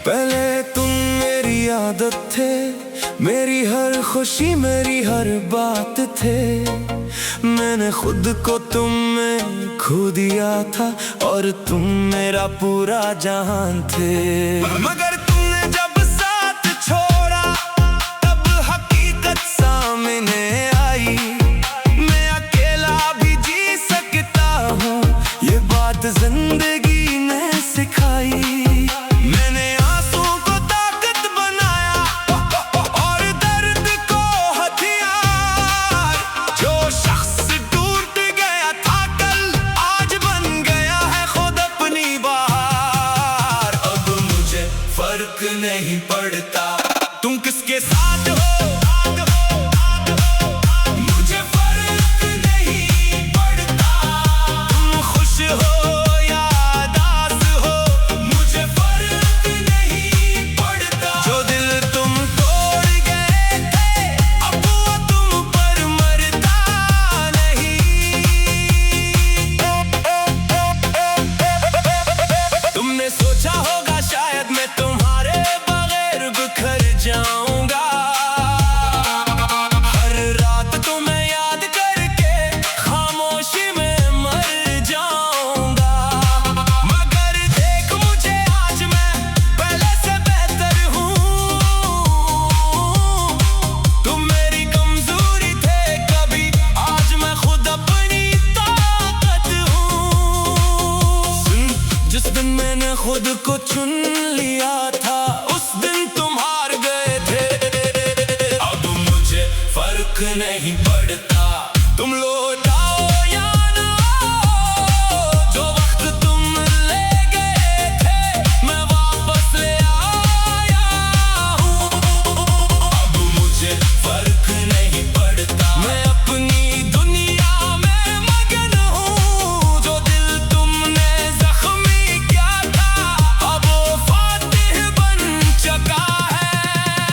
पहले तुम मेरी आदत थे, मेरी हर खुशी मेरी हर बात थे। मैंने खुद को तुम में खो दिया था और तुम मेरा पूरा जहान थे। मगर तुमने जब साथ छोड़ा तब हकीकत सामने आई। मैं अकेला भी जी सकता हूँ, ये बात जिंदगी ने सिखाई। मैंने आंसू को ताकत बनाया और दर्द को हथियार। जो शख्स टूट गया था कल, आज बन गया है खुद अपनी बहार। अब मुझे फर्क नहीं पड़ता तुम किसके साथ हो, मुझे फर्क नहीं पड़ता तुम खुश हो या उदास हो, मुझे फर्क नहीं पड़ता। जो दिल तुम तोड़ गए थे अब वो तुम पर मरता नहीं। तुमने सोचा होगा शायद मैं तुम्हारे बगैर बिखर जाऊंगा। हर रात तुम्हें याद करके खामोशी में मर जाऊंगा। मगर देख मुझे आज मैं पहले से बेहतर हूँ। तुम मेरी कमजोरी थे कभी, आज मैं खुद अपनी ताकत हूँ। सुन, जिस दिन मैंने खुद को चुन लिया था उस दिन तुम हार गए थे। अब मुझे फर्क नहीं पड़ता तुम लौटाओ या ना आओ। जो वक्त तुम ले गए थे मैं वापस ले आया हूँ। अब मुझे फर्क नहीं पड़ता, मैं अपनी दुनिया में मगन हूँ। जो दिल तुमने जख्मी किया था अब वो फातिह बन चुका है।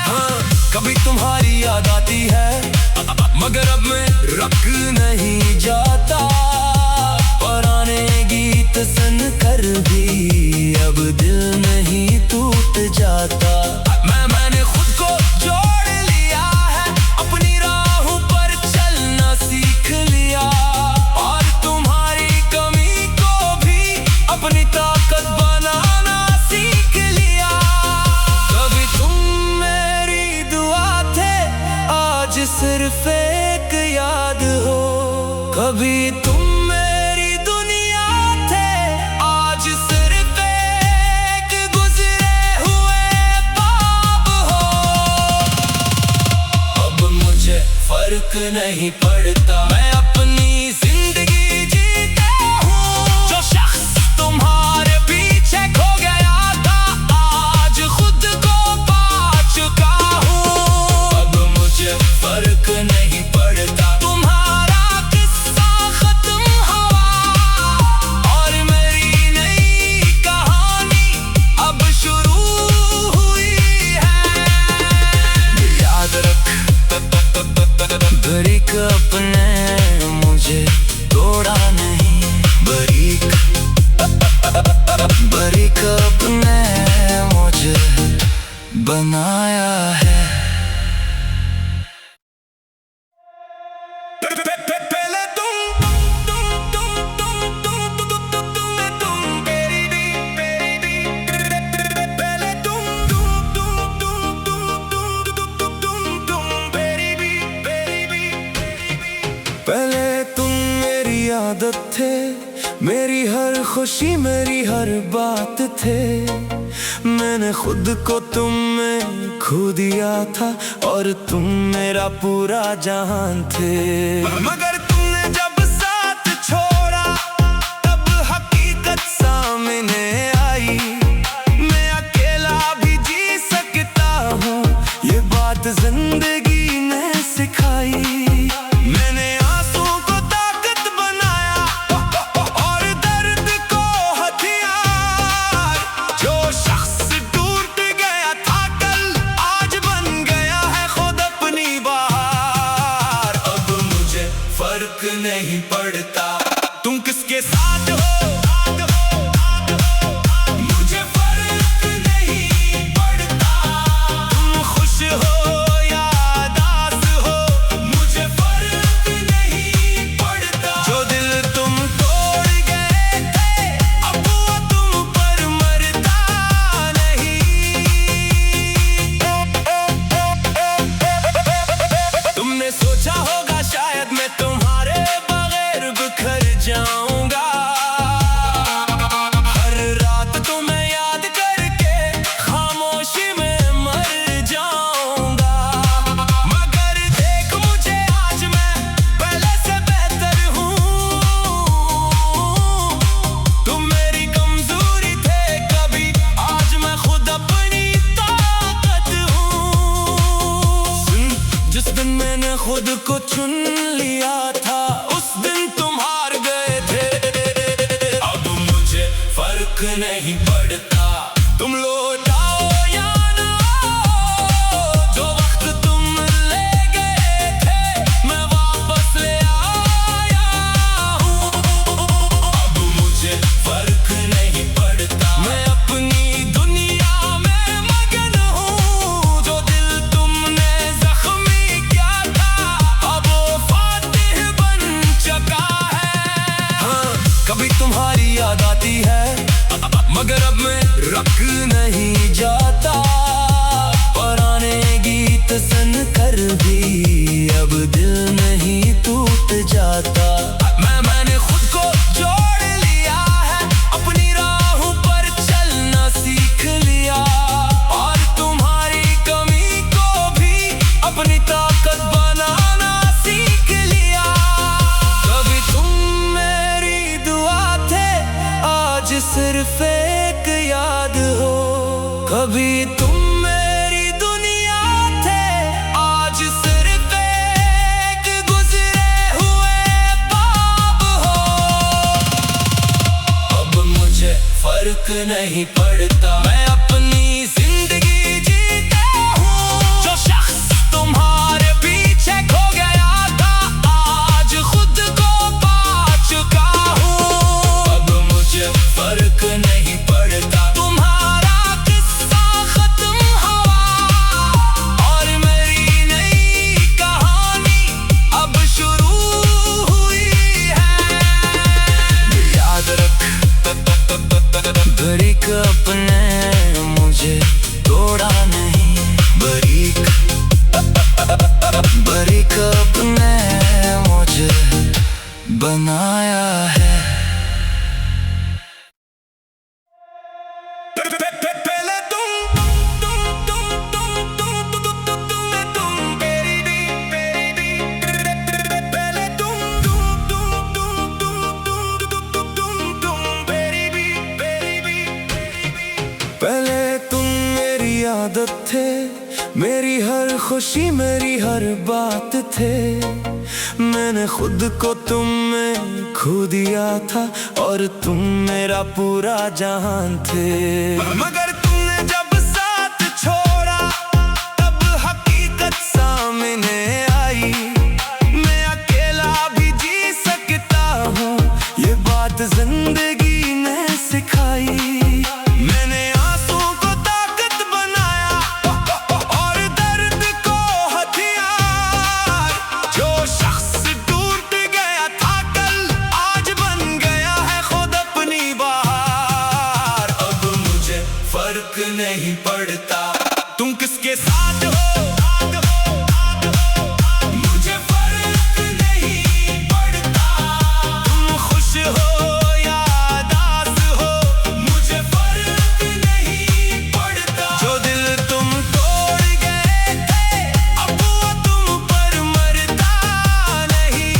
हाँ, कभी तुम्हारी याद आती है मगर अब मैं रख नहीं जाता। पुराने गीत सुन कर भी अब दिल नहीं टूट जाता। मैंने खुद को जोड़ लिया है, अपनी राहों पर चलना सीख लिया और तुम्हारी कमी को भी अपनी ताकत बनाना सीख लिया। कभी तुम मेरी दुआ थे, आज सिर्फ एक याद हो। कभी तुम मेरी दुनिया थे, आज सिर्फ एक गुजरे हुए ख्वाब हो। अब मुझे फर्क नहीं पड़ता, मैं अपनी जिंदगी जीता हूँ। जो शख्स तुम्हारे पीछे खो गया था आज खुद को पा चुका हूँ। अब मुझे फर्क नहीं पड़ता, तुम्हारा किस्सा खत्म हुआ और मेरी नई कहानी अब शुरू हुई है। याद रख बारीक अपने मुझे तोड़ा नहीं, बारीक अपने मुझे बनाया है। पहले तुम मेरी आदत थे, मेरी हर खुशी मेरी हर बात थे। मैंने खुद को तुम में खो दिया था और तुम मेरा पूरा जहान थे। मगर तुमने जब साथ छोड़ा तब हकीकत सामने आई। मैं अकेला भी जी सकता हूँ, ये बात जिंदगी ने सिखाई। मैंने आंसू को ताकत बनाया और दर्द को हथियार। जो शख्स दूर नहीं पड़ता। तुम किसके साथ हो मुझे फर्क नहीं पड़ता। तुम खुश हो या उदास हो मुझे फर्क नहीं पड़ता। जो दिल तुम तोड़ गए थे अब वो तुम पर मरता नहीं। तुमने सोचा होगा शायद मैं तुम्हारे बगैर बिखर जाऊंगा। हर रात तुम्हें याद करके खामोशी में मर जाऊंगा। मगर देख मुझे आज मैं पहले से बेहतर हूँ। तुम मेरी कमजोरी थे कभी, आज मैं खुद अपनी ताकत हूँ। जिस दिन मैंने खुद को चुन लिया था उस दिन तुम हार गए थे। अब मुझे फर्क नहीं पड़ता। तुम लौटाओ या ना आओ, जो वक्त तुम ले गए थे मैं वापस ले आया हूँ। अब मुझे फर्क नहीं पड़ता। मैं अपनी दुनिया में मगन हूँ। जो दिल तुमने जख्मी किया था अब वो फातिह बन चुका है। हाँ, कभी तुम्हारी याद आती है मगर अब मैं रख नहीं जाता। पुराने गीत सुन कर भी अब दिल नहीं टूट जाता। मैंने खुद को जोड़ लिया है, अपनी राहों पर चलना सीख लिया। और तुम्हारी कमी को भी अपनी ताकत बनाना सीख लिया। कभी तुम मेरी दुआ थे आज सिर्फ एक याद हो। कभी तुम मेरी दुनिया थे आज सिर्फ एक गुजरे हुए बाब हो। अब मुझे फर्क नहीं पड़ता। मैं अपनी जिंदगी जीता हूँ। जो शख्स तुम्हारे पीछे खो गया था आज खुद को पा चुका हूँ। अब मुझे फर्क नहीं पड़ता। तुम्हारा किस्सा खत्म हुआ और मेरी नई कहानी अब शुरू हुई है। याद रख बारीक अपने मुझे तोड़ा नहीं। बारीक अपने मुझे बनाया है। पहले तुम मेरी आदत थे, मेरी हर खुशी मेरी हर बात थे। मैंने खुद को तुम में खो दिया था और तुम मेरा पूरा जहान थे। मगर तुमने जब साथ छोड़ा तब हकीकत सामने आई। मैं अकेला भी जी सकता हूँ ये बात जिंदगी ने सिखाई। मैंने आंसू को ताकत बनाया और दर्द को हथियार। जो शख्स टूट गया था कल आज बन गया है खुद अपनी बहार। अब मुझे फर्क नहीं पड़ता तुम किसके साथ हो मुझे फर्क नहीं पड़ता। तुम खुश हो या उदास हो मुझे फर्क नहीं पड़ता। जो दिल तुम तोड़ गए थे अब वो तुम पर मरता नहीं।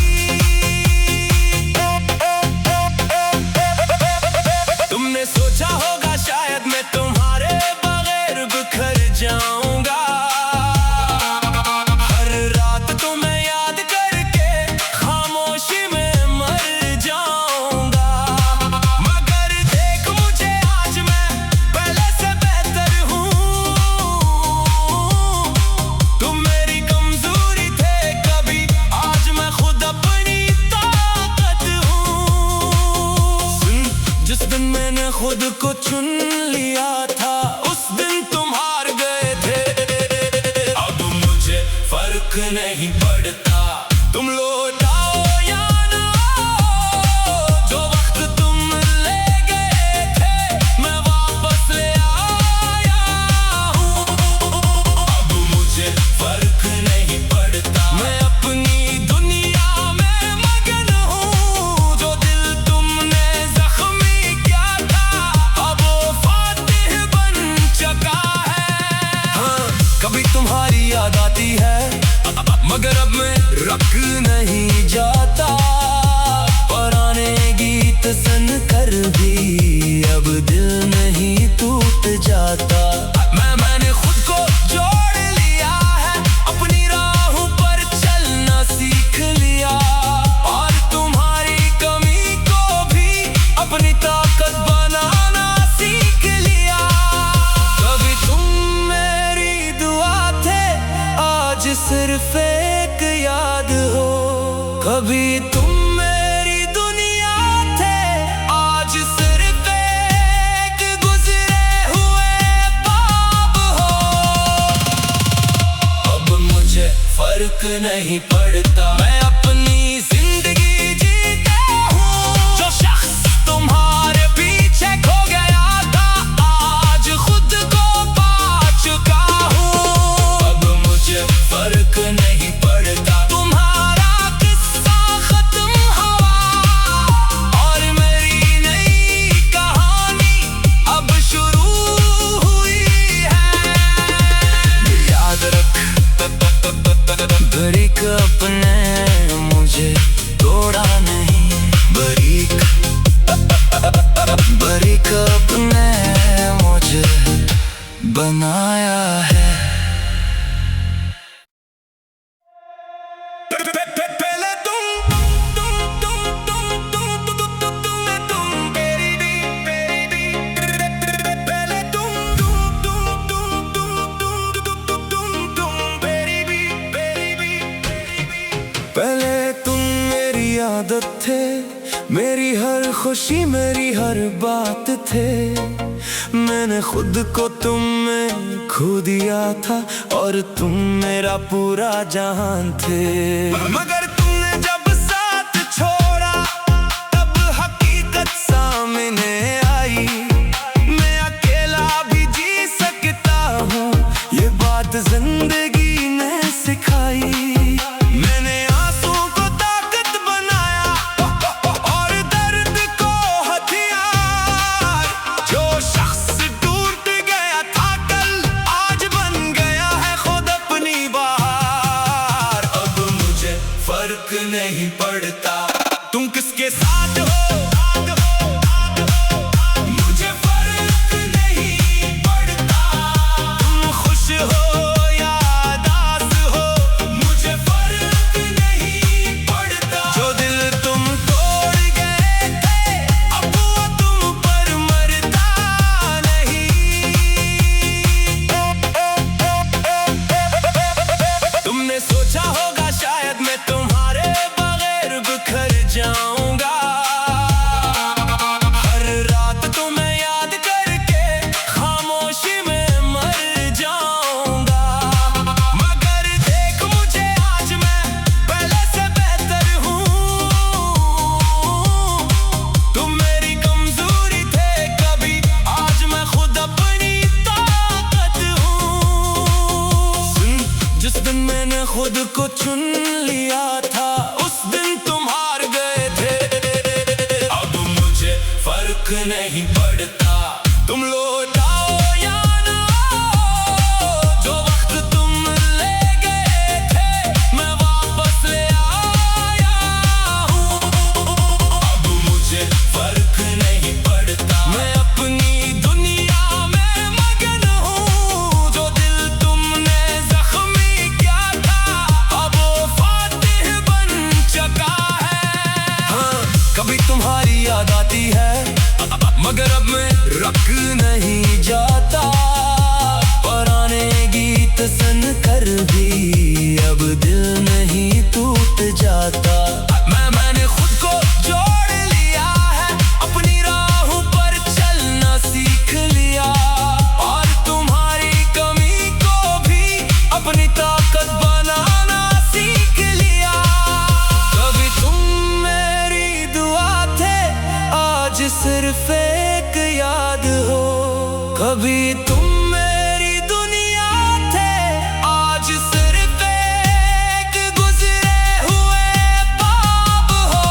तुमने सोचा होगा शायद मैं तुम्हारे बगैर बिखर जाऊंगा। को चुन लिया था, उस दिन तुम हार गए थे। अब मुझे फर्क नहीं पड़ता, तुम लौटाओ या ना आओ। जो वक्त तुम ले गए थे मैं वापस ले आया हूँ। अब मुझे फर्क नहीं पड़ता, मैं अपनी दुनिया में मगन हूँ। जो दिल तुमने जख्मी किया था अब वो फातिह बन चुका है। हाँ, कभी तुम्हारी याद आती है मगर अब मैं रख नहीं जाता। पुराने गीत सुन कर भी अब दिल नहीं टूट जाता। मैंने खुद को जोड़ लिया है, अपनी राहों पर चलना सीख लिया। और तुम्हारी कमी को भी अपनी ताकत बनाना सीख लिया। कभी तुम मेरी दुआ थे, आज सिर्फ एक याद हो। कभी तुम मेरी दुनिया थे, आज सिर्फ एक गुजरे हुए ख्वाब हो। अब मुझे फर्क नहीं पड़ता, मैं अपनी जिंदगी जीता हूँ। जो शख्स तुम्हारे पीछे खो गया था आज खुद को पा चुका हूँ। अब मुझे फर्क नहीं पड़ता, तुम्हारा किस्सा खत्म हुआ और मेरी नई कहानी अब शुरू हुई है। याद रख बारीक अपने मुझे तोड़ा नहीं, बारीक अपने मुझे बनाया है। पहले तुम मेरी आदत थे, मेरी हर खुशी मेरी हर बात थे। मैंने खुद को तुम में खो दिया था और तुम मेरा पूरा जहान थे। मगर तुमने जब साथ छोड़ा तब हकीकत सामने आई। मैं अकेला भी जी सकता हूँ, ये बात जिंदगी ने सिखाई। मैंने आंसू को ताकत बनाया और दर्द को हथियार। जो शख्स टूट गया था कल आज बन गया है खुद अपनी बहार। अब मुझे फर्क नहीं पड़ता तुम किसके साथ हो। मुझे फर्क नहीं पड़ता तुम खुश हो या उदास हो। मुझे फर्क नहीं पड़ता जो दिल तुम तोड़ गए थे अब वो तुम पर मरता नहीं। तुमने सोचा होगा शायद मैं तुम्हारे बगैर बिखर जाऊंगा। हर रात तुम्हें याद करके खामोशी में मर जाऊंगा। मगर देख मुझे आज मैं पहले से बेहतर हूँ। तुम मेरी कमजोरी थे कभी, आज मैं खुद अपनी ताकत हूँ। जिस दिन मैंने खुद को चुन लिया था उस दिन तुम हार गए थे। अब मुझे फर्क नहीं पड़ता, तुम लौटाओ या ना आओ। जो वक्त तुम ले गए थे मैं वापस ले आया हूँ। अब मुझे फर्क नहीं पड़ता, मैं अपनी दुनिया में मगन हूँ। जो दिल तुमने जख्मी किया था अब वो फातिह बन चुका है। हाँ, कभी तुम्हारी याद आती है मगर अब मैं रख नहीं जाता। पुराने गीत सुन कर भी अब दिल नहीं टूट जाता। मैंने खुद को जोड़ लिया है, अपनी राहों पर चलना कभी तुम मेरी दुनिया थे, आज सिर्फ एक गुजरे हुए ख्वाब हो।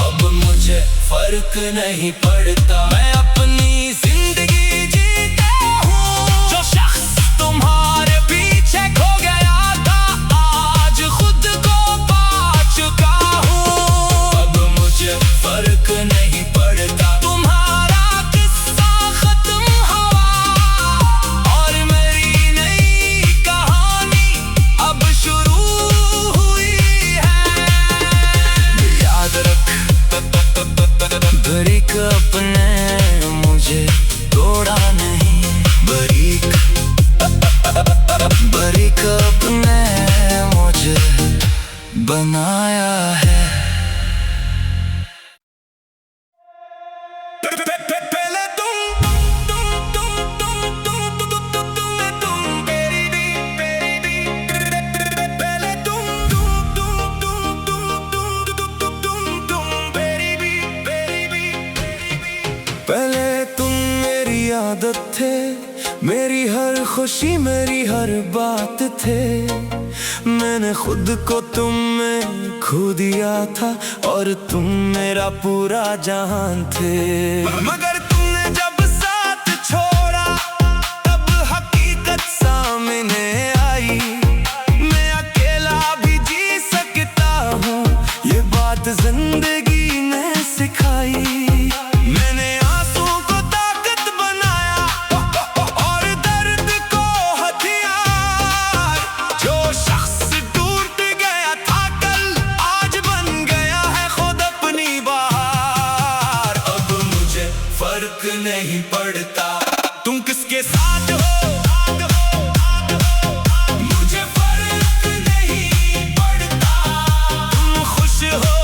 अब मुझे फर्क नहीं पड़ता, मैं अपनी जिंदगी जीता हूँ। जो शख्स तुम्हारे पीछे खो गया था, आज खुद को पा चुका हूँ। अब मुझे फर्क नहीं पड़ता, तुम्हारा किस्सा खत्म हुआ और मेरी नई कहानी अब शुरू हुई है। याद रख बारीक अपने मुझे तोड़ा नहीं, बारीक अपने मुझे बनाया है। पहले तुम मेरी आदत थे, मेरी हर खुशी मेरी हर बात थे। मैंने खुद को तुम में खो दिया था और तुम मेरा पूरा जहान थे। मगर तुमने जब साथ छोड़ा, तब हकीकत सामने आई। मैं अकेला भी जी सकता हूँ, ये बात जिंदगी ने सिखाई। मैंने आंसू को ताकत बनाया और दर्द को हथियार। जो शख्स टूट गया था कल, आज बन गया है खुद अपनी बहार। अब मुझे फर्क नहीं पड़ता तुम किसके साथ हो, मुझे फर्क नहीं पड़ता। तुम खुश हो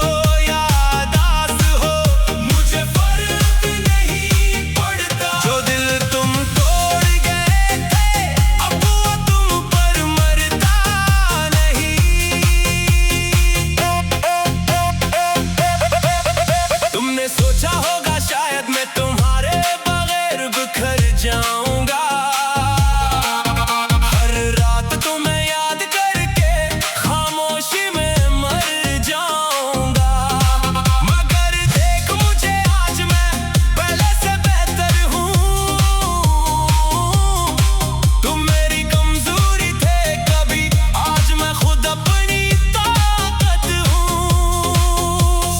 या उदास हो, मुझे फर्क नहीं पड़ता। जो दिल तुम तोड़ गए थे, अब वो तुम पर मरता नहीं। तुमने सोचा होगा शायद मैं तुम्हारे बगैर बिखर जाऊंगा। हर रात तुम्हें याद करके खामोशी में मर जाऊंगा। मगर देख मुझे आज, मैं पहले से बेहतर हूँ। तुम मेरी कमजोरी थे कभी, आज मैं खुद अपनी ताकत हूँ।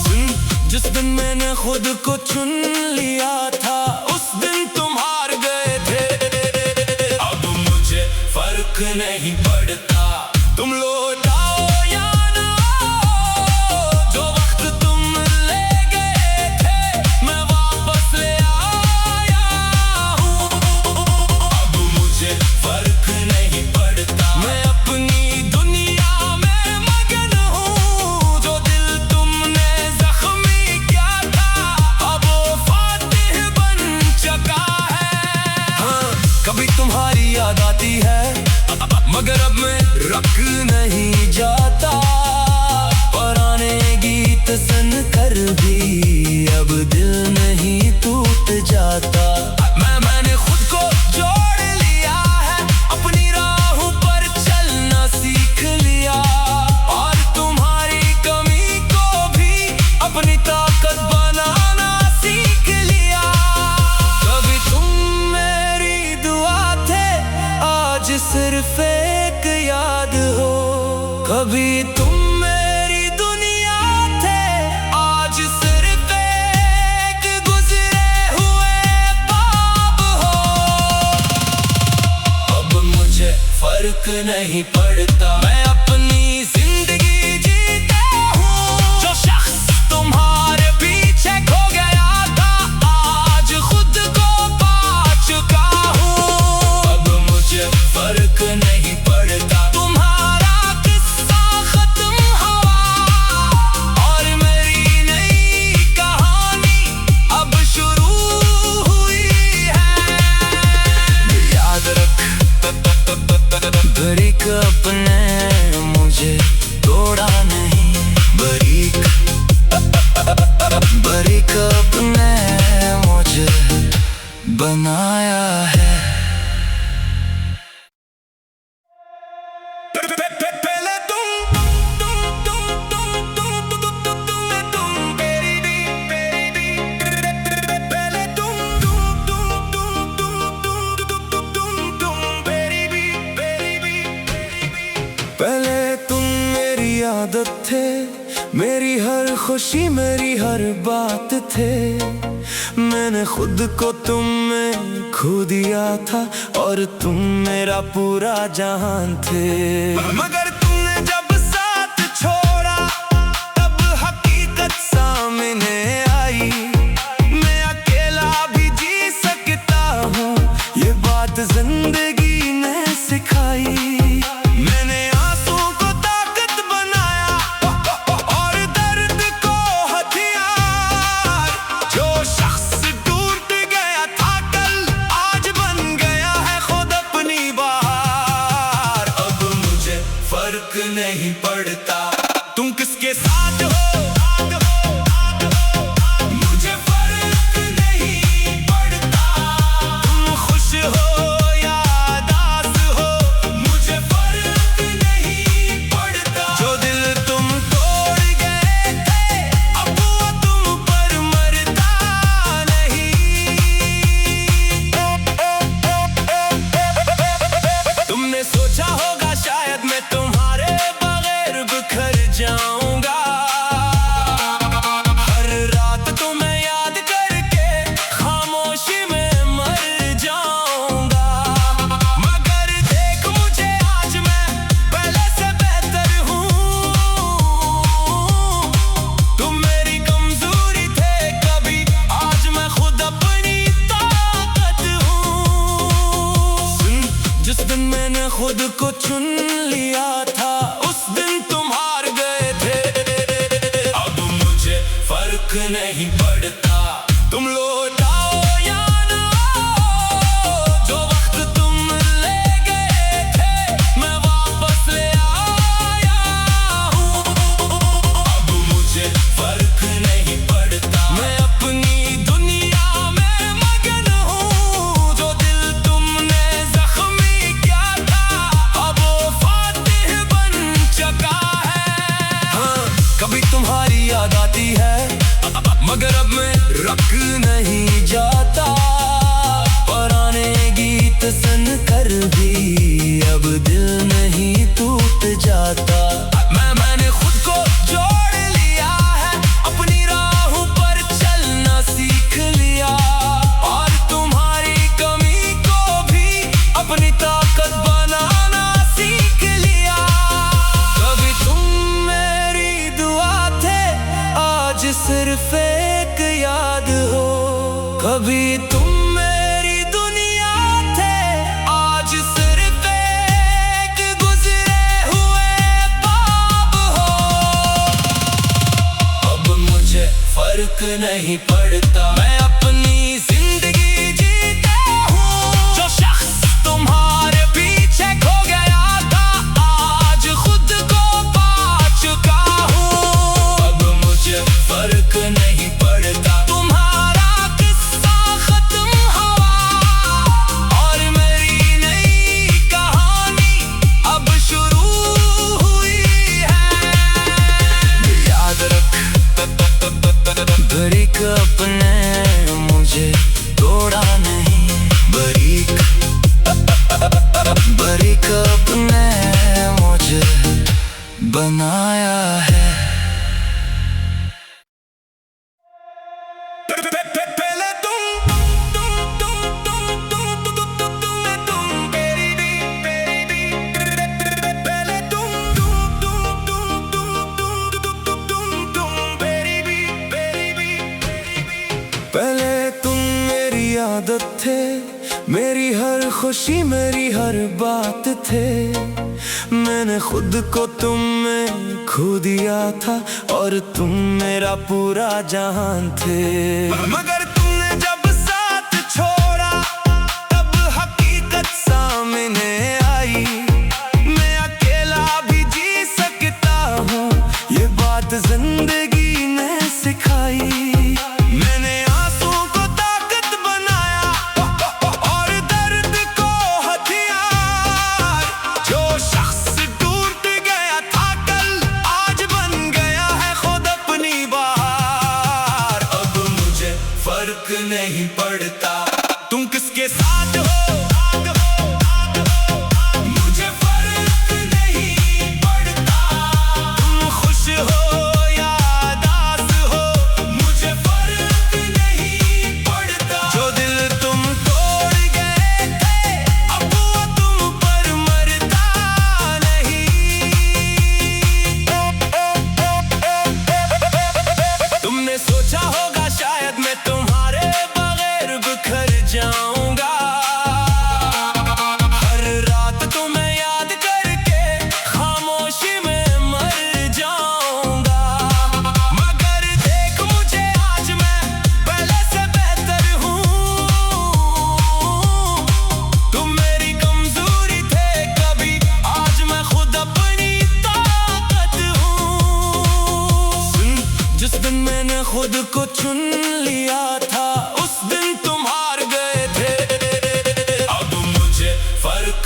सुन, जिस दिन मैंने खुद को चुन लिया था, उस दिन तुम हार गए थे। अब मुझे फर्क नहीं पड़ता, तुम लौटाओ या ना आओ। जो वक्त तुम ले गए थे, मैं वापस ले आया हूँ। अब मुझे फर्क नहीं पड़ता, मैं अपनी दुनिया में मगन हूँ। जो दिल तुमने जख्मी किया था, अब वो फातिह बन चुका है। हाँ, कभी तुम्हारी याद आती है, मगर अब मैं रख नहीं जाता। पुराने गीत सुन कर भी अब दिल नहीं टूट जाता। मैंने खुद को जोड़ लिया है, अपनी राहों पर चलना सीख लिया और तुम्हारी कमी को भी अपनी ताकत बनाना सीख लिया। कभी तुम मेरी दुआ थे, आज सिर्फ एक याद हो। कभी तुम मेरी दुनिया थे, आज सिर्फ एक गुजरे हुए ख्वाब हो। अब मुझे फर्क नहीं पड़ता, मैं अपनी जिंदगी जीता हूँ। जो शख्स तुम्हारे पीछे खो गया था, आज खुद को पा चुका हूँ। अब मुझे फर्क नहीं पड़ता, तुम्हारा किस्सा खत्म हुआ और मेरी नई कहानी अब शुरू हुई है। याद रख बारीक अपने मुझे बनाया है। पहले तुम मेरी आदत थे, मेरी हर खुशी मेरी हर बात थे। मैंने खुद को तुम में खो दिया था और तुम मेरा पूरा जहान थे। मगर तुमने जब साथ छोड़ा तब हकीकत सामने आई। मैं अकेला भी जी सकता हूँ, ये बात जिंदगी ने सिखाई। नहीं पड़ता तुम किसके साथ हो, मुझे फर्क नहीं पड़ता। तुम खुश हो या उदास हो, मुझे फर्क नहीं पड़ता। जो दिल तुम तोड़ गए थे अब वो तुम पर मरता नहीं। तुमने सोचा होगा शायद मैं तुम्हारे बिखर जाऊंगा। हर रात तुम्हें याद करके खामोशी में मर जाऊंगा। मगर देख मुझे आज मैं पहले से बेहतर हूँ। तुम मेरी कमजोरी थे कभी, आज मैं खुद अपनी ताकत हूँ। सुन, जिस दिन मैंने खुद को चुन लिया था उस दिन तुम हार गए थे। अब मुझे फर्क नहीं पड़ता तुम लौटाओ या ना आओ। जो वक्त तुम ले गए थे मैं वापस ले आया हूँ। अब मुझे फर्क नहीं पड़ता, मैं अपनी दुनिया में मगन हूँ। जो दिल तुमने जख्मी किया था अब वो फातिह बन चुका है। हाँ, कभी तुम्हारी याद आती है मगर अब मैं रख नहीं जाता। पुराने गीत सुन कर भी अब दिल नहीं टूट जाता। मैंने खुद को जोड़ लिया है, अपनी राहों पर चलना सीख लिया। और तुम्हारी कमी को भी अपनी ताकत बनाना सीख लिया। कभी तुम मेरी दुआ थे, आज सिर्फ एक याद हो। कभी तुम मेरी दुनिया थे, आज सिर्फ एक गुजरे हुए बाब हो। अब मुझे फर्क नहीं पड़ता, मैं अपनी जिंदगी जीता हूँ। जो शख्स तुम्हारे पीछे खो गया था आज खुद को पा चुका हूँ। अब मुझे फर्क नहीं पड़ता, तुम्हारा किस्सा खत्म हुआ और मेरी नई कहानी अब शुरू हुई है। याद रख बारीक अपने मुझे तोड़ा नहीं। बारीक अपने मुझे बनाया है। पहले तुम मेरी आदत थे, मेरी हर खुशी मेरी हर बात थे। मैंने खुद को तुम में खो दिया था और तुम मेरा पूरा जहान थे। मगर तुमने जब साथ छोड़ा तब हकीकत सामने आई। मैं अकेला भी जी सकता हूँ, ये बात जिंदगी ने सिखाई। मैंने आंसू को ताकत बनाया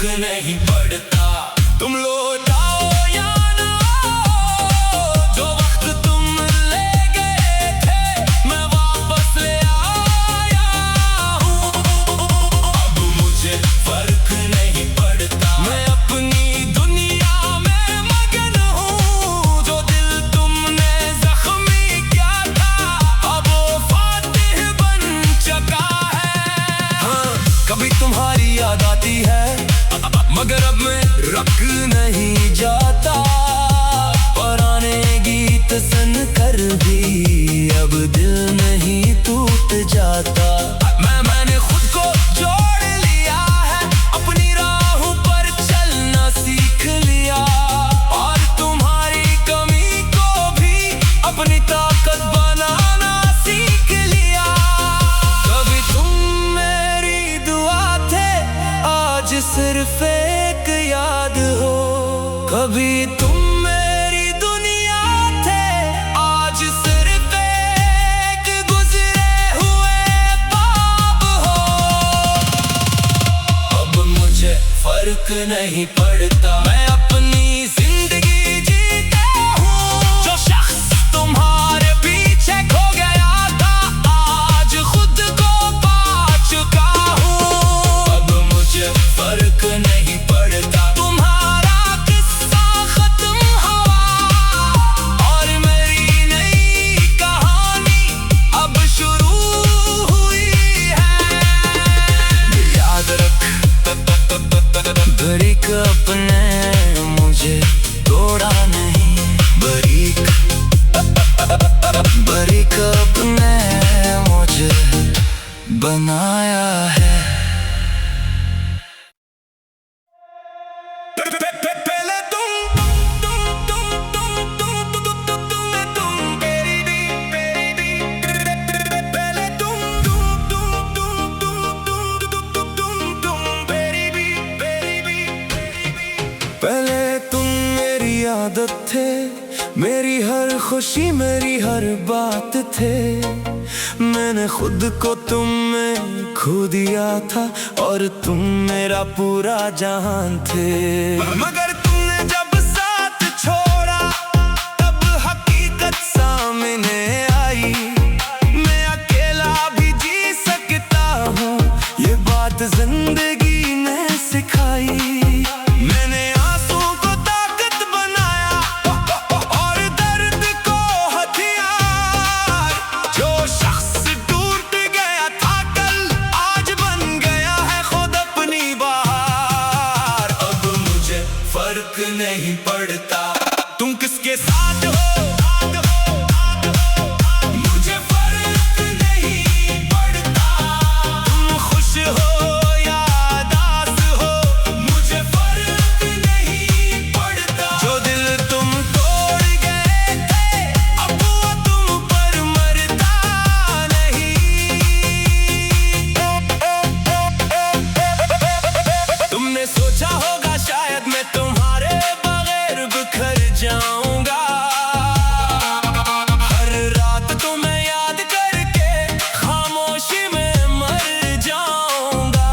नहीं पड़ता। तुम लौटाओ या ना जो वक्त तुम ले गए थे, मैं वापस ले आया हूँ। अब मुझे फर्क नहीं पड़ता, मैं अपनी दुनिया में मगन हूँ। जो दिल तुमने जख्मी किया था, अब वो फातिह बन चुका है। हाँ, कभी तुम्हारी याद आती है, मगर अब मैं रख नहीं जाता। पुराने गीत सुन कर भी अब दिल नहीं टूट जाता। मैंने खुद को जोड़ लिया है, अपनी राहों पर चलना सीख लिया, और तुम्हारी कमी को भी अपनी ताकत बनाना सीख लिया। कभी तुम मेरी दुआ थे, आज सिर्फ एक याद हो। कभी तुम मेरी दुनिया थे, आज सिर्फ एक गुजरे हुए बाब हो। अब मुझे फर्क नहीं पड़ता, मैं अपनी जिंदगी जीता हूँ। जो शख्स तुम्हारे पीछे खो गया था, आज खुद को पा चुका हूँ। अब मुझे फर्क नहीं पड़ता, तुम्हारा किस्सा खत्म हुआ और मेरी नई कहानी अब शुरू हुई है। याद रख, बारीक अपने मुझे तोड़ा नहीं, बारीक अपने मुझे बनाया है। पहले तुम मेरी आदत थे, मेरी हर खुशी मेरी हर बात थे। मैंने खुद को तुम में खो दिया था, और तुम मेरा पूरा जहान थे। मगर तुमने जब साथ छोड़ा, तब हकीकत सामने आई। मैं अकेला भी जी सकता हूँ, ये बात जिंदगी ने सिखाई। मैंने आंसू को ताकत बनाया, और दर्द को हथियार। जो शख्स टूट गया था कल, आज बन गया है खुद अपनी बहार। अब मुझे फर्क नहीं पड़ता, तुम किसके साथ हो। मुझे फर्क नहीं पड़ता, तुम खुश हो या उदास हो, मुझे फर्क नहीं पड़ता। जो दिल तुम तोड़ गए थे, अब वो तुम पर मरता नहीं। तुमने सोचा होगा शायद मैं तुम्हारे बगैर बिखर जाऊंगा। हर रात तुम्हें याद करके खामोशी में मर जाऊंगा।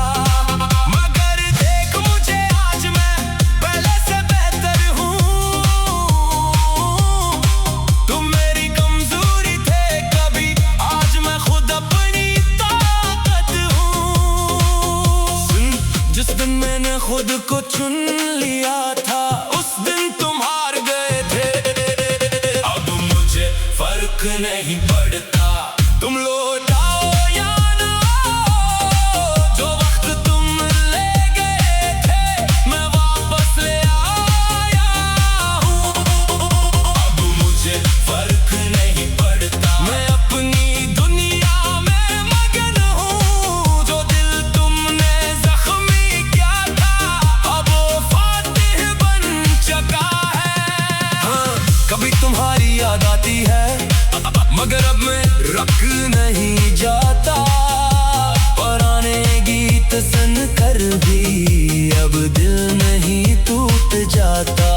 मगर देख मुझे आज, मैं पहले से बेहतर हूँ। तुम मेरी कमजोरी थे कभी, आज मैं खुद अपनी ताकत हूँ। सुन, जिस दिन मैंने खुद को चुन लिया था, उस दिन तुम हार गए थे। अब मुझे फर्क नहीं पड़ता, तुम लौटाओ या ना जो वक्त तुम ले गए थे, मैं वापस ले आया हूँ। अब मुझे फर्क नहीं पड़ता, मैं अपनी दुनिया में मगन हूँ। जो दिल तुमने जख्मी किया था, अब वो फातिह बन चुका है। हाँ, कभी तुम्हारी याद आती है, मगर अब मैं रख नहीं जाता। पुराने गीत सुन कर भी अब दिल नहीं टूट जाता।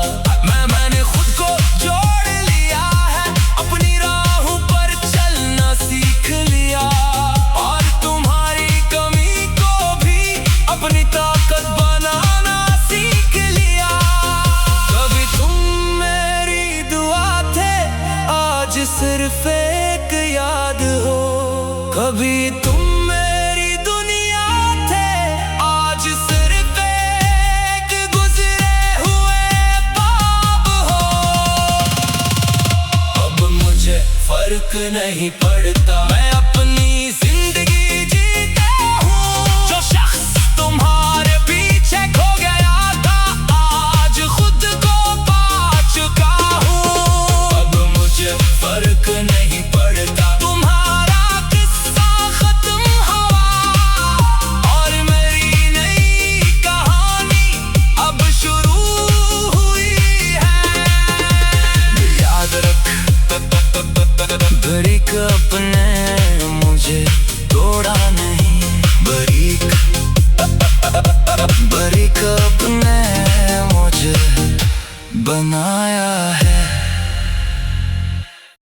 मैंने खुद को जोड़ लिया है, अपनी राहों पर चलना सीख लिया, और तुम्हारी कमी को भी अपनी ताकत बनाना कभी तुम मेरी दुनिया थे, आज सिर्फ एक गुजरे हुए ख्वाब हो। अब मुझे फर्क नहीं पड़ता, मैं अपनी जिंदगी जीता हूँ। जो शख्स तुम्हारे पीछे खो गया था, आज खुद को पा चुका हूँ। अब मुझे फर्क नहीं पड़ता, तुम्हारा किस्सा खत्म हुआ और मेरी नई कहानी अब शुरू हुई है। याद रख बारीक अपने मुझे तोड़ा नहीं, बारीक अपने मुझे बनाया है।